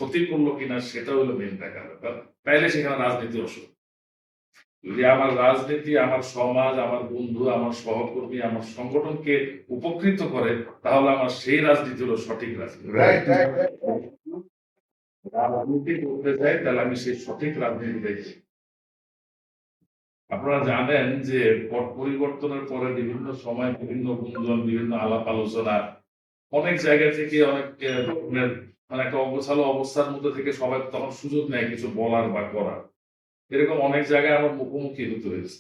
ক্ষতি করলো কিনা সেটা হলো মেন দেখার ব্যাপার। তাইলে সেখানে রাজনীতি অসুখ। যদি আমার রাজনীতি আমার সমাজ, আমার বন্ধু, আমার সহকর্মী, আমার সংগঠনকে উপকৃত করে, তাহলে আমার সেই রাজনীতি হলো সঠিক রাজনীতি। রাজনীতি করতে চাই তাহলে আমি সেই সঠিক রাজনীতি দেখি। আপনারা জানেন যে পট পরিবর্তনের পরে বিভিন্ন সময় বিভিন্ন গুঞ্জন, বিভিন্ন আলাপ আলোচনা, অনেক জায়গা থেকে অনেক ধরনের মানে একটা অগোছালো অবস্থার মধ্যে থেকে সবাই তখন সুযোগ নেয় কিছু বলার বা করার। এরকম অনেক জায়গায় আমার মুখোমুখি হতে হয়েছে।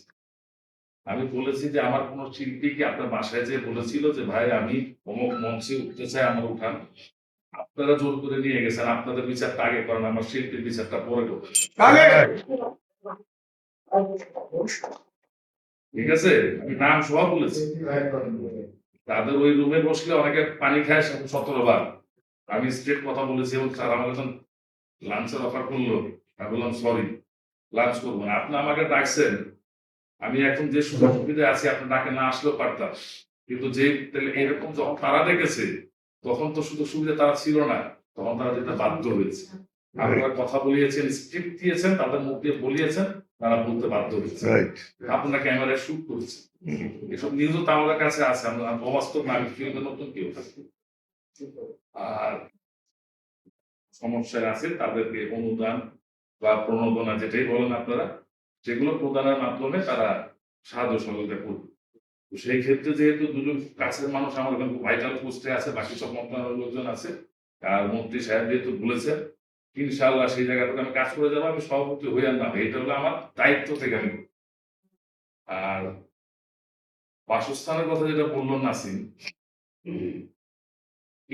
আমি বলেছি যে আমার কোন শিল্পী কি আপনার বাসায় যেয়ে বলেছিল যে ভাই আমি অমুক মঞ্চে উঠতে চাই, আমার উঠান। আপনারা জোর করে নিয়ে গেছেন, আপনাদের বিচারটা আগে করেন, আমার শিল্পীর বিচারটা পরে করবেন। ঠিক আছে, আমি নাম সহ বলেছি। তাদের ওই রুমে বসলে অনেকে পানি খায় 17 বার। আমি স্ট্রেট কথা বলেছি এবং স্যার আমাকে যখন লাঞ্চের অফার করলো আমি বললাম সরি, লাঞ্চ করবো না। আপনি আমাকে ডাকছেন, আমি এখন যে সুযোগ সুবিধা আছি আপনি ডাকে না আসলেও পারতাম, কিন্তু যে এরকম যখন তারা দেখেছে তখন তো সুযোগ সুবিধা তারা ছিল না, তখন তারা যেটা বাধ্য হয়েছে। আপনারা কথা বলিয়েছেন, স্ক্রিপ্ট দিয়েছেন, তাদের মুখ দিয়ে বলিয়েছেন, তারা বলতে বাধ্য হয়েছে। আপনারা ক্যামেরায় শুট করেছেন, এসব নিউজও তো আমাদের কাছে আছে, আমরা অবাস্তব না, ফিল্মের নতুন কেউ থাকবে। আর সমস্যায় আছে তাদেরকে অনুদান বা প্রণোদনা যেটাই বলেন আপনারা, সেগুলো প্রদানের মাধ্যমে তারা সাহায্য সহযোগিতা করবে। সেই ক্ষেত্রে যেহেতু দুজন কাছের মানুষ আমার ভাইটাল পোস্টে আছে, বাকি সব মন্ত্রণালয়ের লোকজন আছে, আর মন্ত্রী সাহেব যেহেতু বলেছেন ইনশাআল্লাহ সেই জায়গাটাতে আমি কাজ করে যাবো। আমি সভাপতি হয়ে না, এটা হলো আমার দায়িত্ব থেকে আমি। আর বাসস্থানের কথা যেটা বললো নাসিম,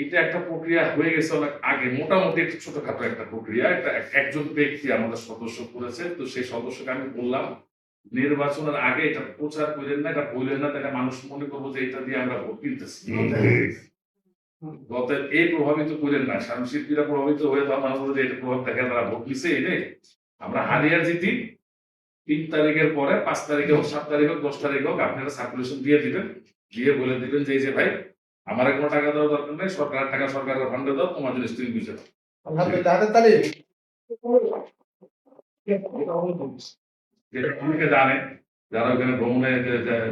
এটা একটা প্রক্রিয়া হয়ে গেছে অনেক আগে, মোটামুটি একটা ছোটখাটো একটা প্রক্রিয়া। এটা একজন ব্যক্তি আমাদের সদস্য করেছে, তো সেই সদস্যকে আমি বললাম নির্বাচনের আগে এটা প্রচার করেন না, এটা বললেন না, তাহলে মানুষ মনে করবো যে এটা দিয়ে আমরা ভোট কিনতেছি। এই প্রভাবিত করেন না, শিল্পীরা প্রভাবিত হয়ে তার মানুষ বলে এটা প্রভাব দেখে তারা ভোট দিচ্ছে। এই আমরা হারিয়ার জিতি 3 তারিখের পরে 5 তারিখে হোক, 7 তারিখ হোক, 10 তারিখ হোক, আপনি একটা সার্কুলেশন দিয়ে দিবেন, দিয়ে বলে দিবেন যে এই যে ভাই আমার কোনো টাকা দেওয়ার দরকার নেই, সরকারের টাকা সরকারের ফান্ডে দাও, তোমার জন্য স্ত্রী বুঝে দাও। অনেকে জানে যারা ওখানে ভ্রমণে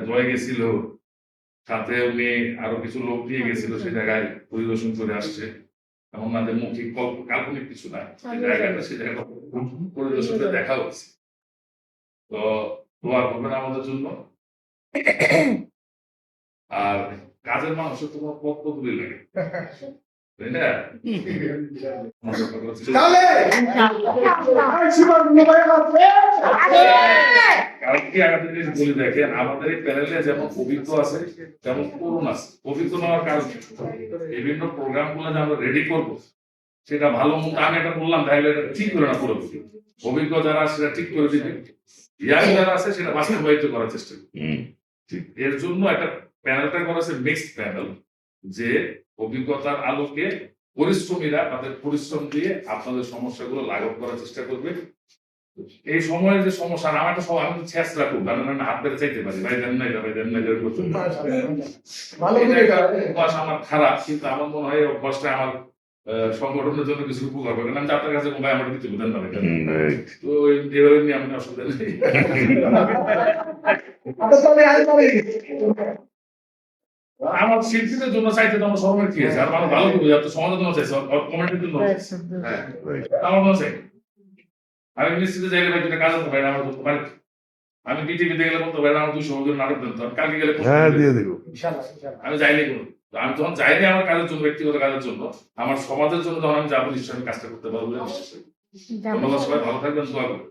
জয় গেছিল, সাথে উনি আরো কিছু লোক দিয়ে গেছিল, সেই জায়গায় পরিদর্শন করে আসছে। এমন না যে মৌখিক কাল্পনিক কিছু না, সেই জায়গাটা সেই জায়গাটা পরিদর্শন করে দেখা হচ্ছে। তো দোয়া করবেন আমাদের জন্য। আর কাজের মানুষের তো কোনো পথ দূরে লাগে, তাই না? কারণ কি একটা জিনিস বলি দেখেন, আমাদের এই প্যানেলে যেমন অভিজ্ঞ আছে তেমন করুণ আছে। অভিজ্ঞ নেওয়ার কারণ বিভিন্ন প্রোগ্রাম গুলো যে আমরা রেডি করবো সেটা ভালো মন্দ আমি এটা বললাম তাহলে এটা ঠিক করে না, পুরো অভিজ্ঞ যারা আছে সেটা ঠিক করে দিবে, ইয়াং যারা আছে সেটা বাস্তবায়িত করার চেষ্টা করবে। এর জন্য একটা প্যানেলটা করা আছে মিক্সড প্যানেল, যে অভিজ্ঞতার আলোকে পরিশ্রমীরা তাদের পরিশ্রম দিয়ে আপনাদের সমস্যাগুলো লাঘব করার চেষ্টা করবে। এই সময়ের যে সমস্যা, আমার একটা সব আমি শেষ রাখবো, কারণ আমি হাত বেড়ে চাইতে পারি ভাই দেন নাই ভাই দেন নাই আমার খারাপ, কিন্তু আমার মনে হয় অভ্যাসটা আমার সংগঠনের জন্য কিছু উপকার হবে। আমি আপনার কাছে ভাই আমার দিতে দেন না, তো এভাবে নিয়ে আমি অসুবিধা নেই। আমার শিল্পীদের জন্য চাইতে তো আমার সবার কি আছে, আর আমার ভালো করবো যাতে সমাজের জন্য চাইছে, কমিটির জন্য আমার মনে চাই। আমি নিশ্চিত চাইলে ভাই দুটা কাজ হতে পারে আমার করতে পারি। আমি পৃথিবীতে গেলে বলতে পারি আমার 200 জন নাটক দেন, আমি কালকে গেলে আমি যাইনি কোনো, আমি যখন যাইনি আমার কাজের জন্য, ব্যক্তিগত কাজের জন্য, আমার সমাজের জন্য যখন আমি যাবো নিশ্চয়ই আমি কাজটা করতে পারবো। ধন্যবাদ, সবাই ভালো থাকবেন, দোয়া করবেন।